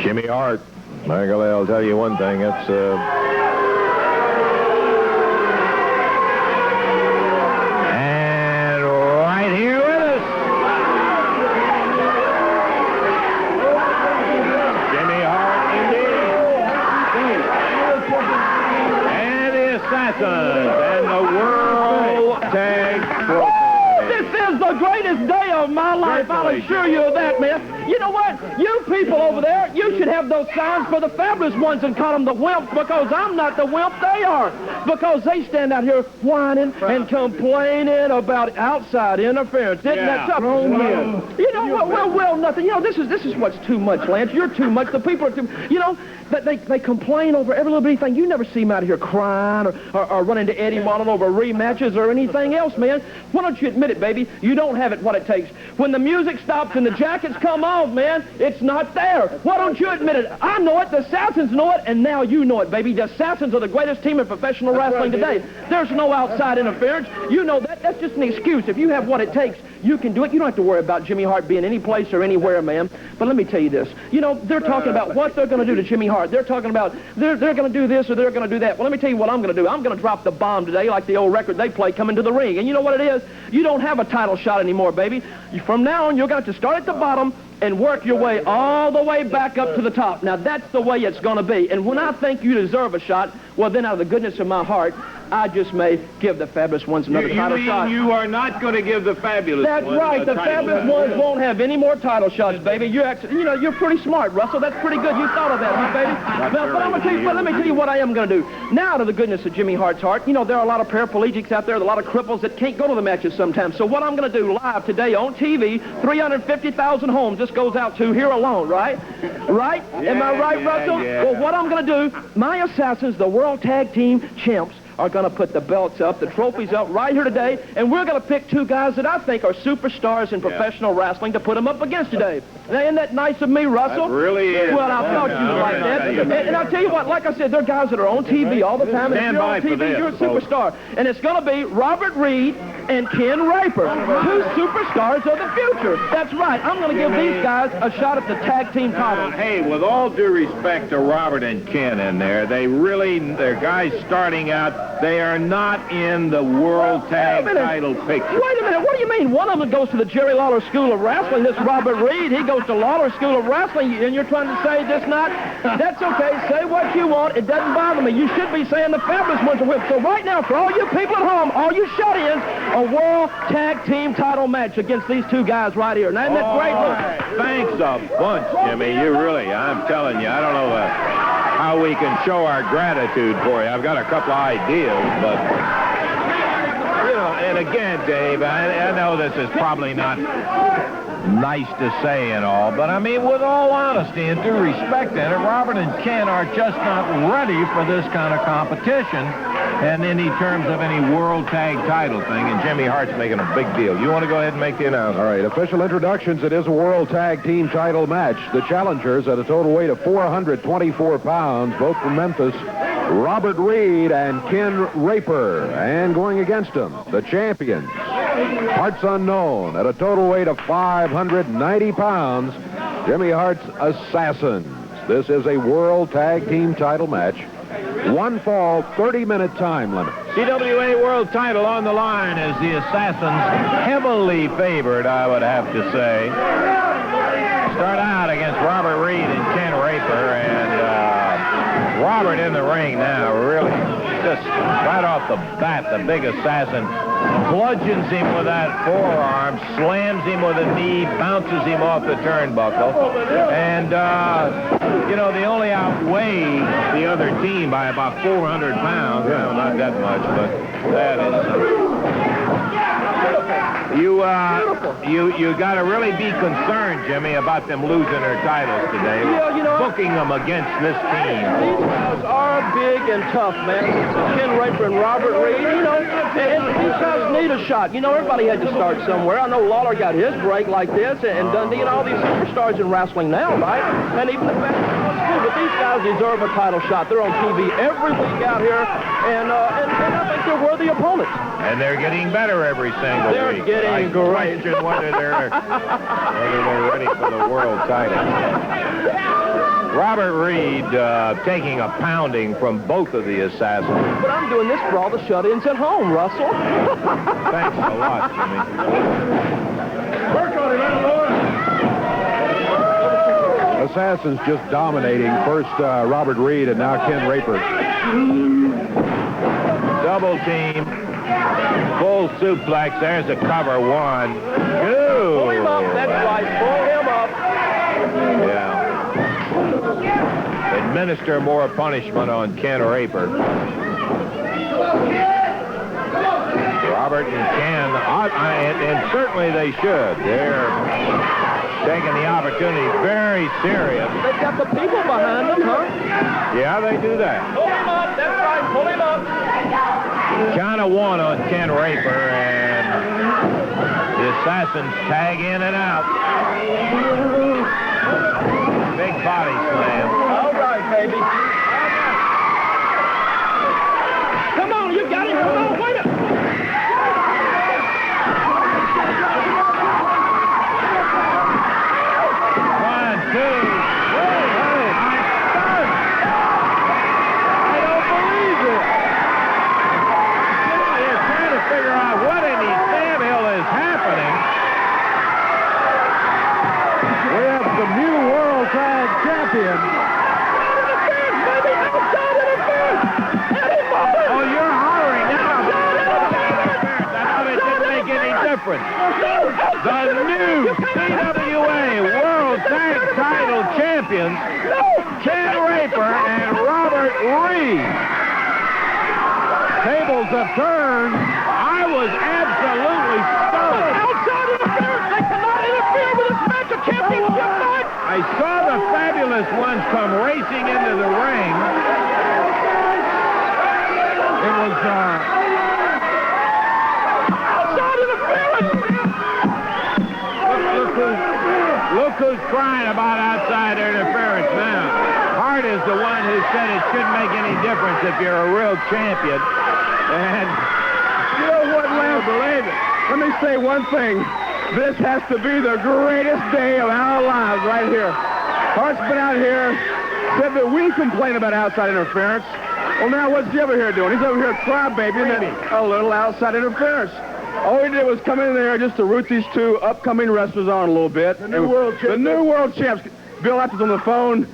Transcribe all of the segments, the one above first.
Jimmy Hart. Michael, I'll tell you one thing. It's and right here with us, Jimmy Hart, indeed, and the Assassins, and the World Tag Trophy. This is the greatest day of my life. I'll assure you of that, man. You know what? You people over there, you should have those signs for the fabulous ones and call them the wimps, because I'm not the wimp, they are. Because they stand out here whining and complaining about outside interference. Isn't that tough? You know what? Well, nothing. You know, this is what's too much, Lance. You're too much. The people are too, you know, they complain over every little bitty thing. You never see them out here crying or running to Eddie Martin over rematches or anything else, man. Why don't you admit it, baby? You don't have it what it takes. When the music stops and the jackets come off, man, it's not there. Why don't you admit it? I know it, the Assassins know it, and now you know it, baby. The Assassins are the greatest team in professional wrestling today. There's no outside interference. You know that. That's just an excuse. If you have what it takes, you can do it. You don't have to worry about Jimmy Hart being any place or anywhere, man. But let me tell you this. You know, they're talking about what they're going to do to Jimmy Hart. They're talking about they're going to do this or they're going to do that. Well, let me tell you what I'm going to do. I'm going to drop the bomb today like the old record they play, Coming to the Ring. And you know what it is? You don't have a title shot anymore, baby. From now on, you're going to have to start at the bottom and work your way all the way back up to the top. Now, that's the way it's going to be. And when I think you deserve a shot, well, then out of the goodness of my heart, I just may give the Fabulous Ones another title shot. You are not going to give the Fabulous Ones right. The Fabulous Ones won't have any more title shots, baby. You're pretty smart, Russell. That's pretty good. You thought of that, huh, baby? But I'm gonna tell you, let me tell you what I am going to do. Now, out of the goodness of Jimmy Hart's heart, you know, there are a lot of paraplegics out there, a lot of cripples that can't go to the matches sometimes. So what I'm going to do live today on TV, 350,000 homes this goes out to here alone, right? Right? Am I right, Russell? Yeah. Well, what I'm going to do, my Assassins, the World Tag Team Champs, are going to put the belts up, the trophies up right here today, and we're going to pick two guys that I think are superstars in professional wrestling to put them up against today. Now, isn't that nice of me, Russell? That really is. Well, I thought you would like that. And I'll tell you what, like I said, they're guys that are on TV all the time. And if you're on TV, you're a superstar. And it's going to be Robert Reed and Ken Rapier, two superstars of the future. That's right. I'm going to give these guys a shot at the tag team title. Hey, with all due respect to Robert and Ken in there, they're guys starting out. They are not in the World Tag title picture. Wait a minute. What do you mean? One of them goes to the Jerry Lawler School of Wrestling. This Robert Reed, he goes to Lawler School of Wrestling, and you're trying to say this not? That's okay. Say what you want. It doesn't bother me. You should be saying the Fabulous Ones are with. So right now, for all you people at home, all you shut-ins, a World Tag Team title match against these two guys right here. Now, isn't that great? Thanks a bunch, Jimmy. You really, I'm telling you, I don't know how we can show our gratitude for you. I've got a couple of ideas, but, you know, and again, Dave, I know this is probably not nice to say and all, but I mean, with all honesty and due respect, and Robert and Ken are just not ready for this kind of competition and any terms of any World Tag title thing, and Jimmy Hart's making a big deal. You want to go ahead and make the announcement? All right, official introductions. It is a World Tag Team title match. The challengers at a total weight of 424 pounds, both from Memphis, Robert Reed and Ken Rapier. And going against them, the champions, Parts Unknown, at a total weight of 590 pounds, Jimmy Hart's Assassins. This is a World Tag Team title match. One fall, 30-minute time limit. CWA World title on the line as the Assassins, heavily favored, I would have to say. Start out against Robert Reed and Ken Rapier, and Robert in the ring now, really just right off the bat, the big Assassin bludgeons him with that forearm, slams him with a knee, bounces him off the turnbuckle, and you know, they only outweigh the other team by about 400 pounds. Well, not that much, but that is you got to really be concerned, Jimmy, about them losing their titles today. Yeah, you know, booking them against this team. These guys are big and tough, man. Ken Rapier and Robert Reed, you know, and these guys need a shot. You know, everybody had to start somewhere. I know Lawler got his break like this, and Dundee and all these superstars in wrestling now, right? And even the best ones too. But these guys deserve a title shot. They're on TV every week out here, and I think they're worthy opponents. And they're getting better every single week. They're getting great. I question whether they're ready for the world title. Robert Reed taking a pounding from both of the assassins. But I'm doing this for all the shut-ins at home, Russell. Thanks a lot, Jimmy. Work on it, Assassins just dominating. First Robert Reed and now Ken Raper. Double team. Full suplex. There's a cover. 1, 2. Pull him up. That's right. Pull him up. Yeah. Administer more punishment on Ken Raper. Robert and Ken, and certainly they should. They're taking the opportunity very serious. They've got the people behind them, huh? Yeah, they do that. Pull him up. That's right. Pull him up. Count of 1 on Ken Raper, and the assassins tag in and out. Big body slam. All right, baby. Come on, you got him. Come on, wait up. 1, 2. Figure out what in the damn hell is happening. We have some new World Tag Champions. Oh, you're hollering now. I thought it didn't make any difference. The new CWA World Tag Title Champions, Ken Raper and Robert Reed. Tables have turned. I was absolutely stunned. Outside interference. They cannot interfere with this match of championship night. I saw the fabulous ones come racing into the ring. It was, Outside interference. look who's crying about outside interference now. Hart is the one who said it shouldn't make any difference if you're a real champion. And You know what, Lance? Believe it. Let me say one thing. This has to be the greatest day of our lives right here. Hart's been out here, said that we complain about outside interference. Well, now what's he over here doing? He's over here crybabying a little outside interference. All he did was come in there just to root these two upcoming wrestlers on a little bit. The new world champs. Bill Apton's on the phone.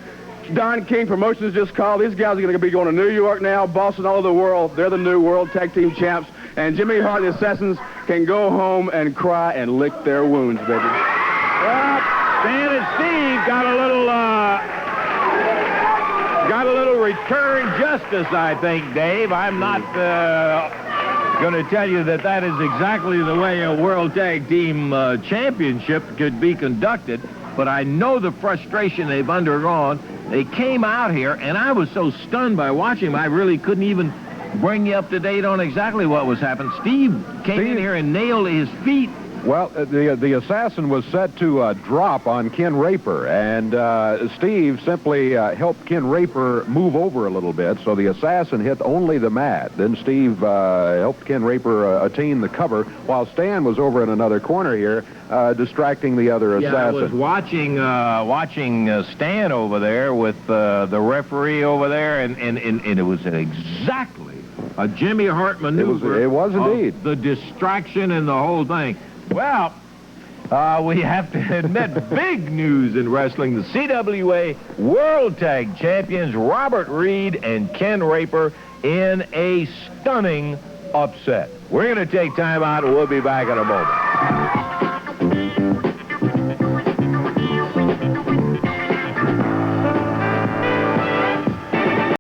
Don King Promotions just called. These guys are going to be going to New York now, Boston, all over the world. They're the new World Tag Team Champs. And Jimmy Hart and the Assassins can go home and cry and lick their wounds, baby. well, Stan and Steve got a little return justice, I think, Dave. I'm not going to tell you that is exactly the way a World Tag Team Championship could be conducted, but I know the frustration they've undergone. They came out here, and I was so stunned by watching them, I really couldn't even bring you up to date on exactly what was happening. Steve came in here and nailed his feet. Well, the assassin was set to drop on Ken Raper, and Steve simply helped Ken Raper move over a little bit, so the assassin hit only the mat. Then Steve helped Ken Raper attain the cover, while Stan was over in another corner here, distracting the other assassin. Yeah, I was watching Stan over there with the referee over there, and it was exactly a Jimmy Hart maneuver. It was indeed. The distraction and the whole thing. Well, we have to admit, big news in wrestling. The CWA World Tag Champions, Robert Reed and Ken Raper, in a stunning upset. We're going to take time out, and we'll be back in a moment.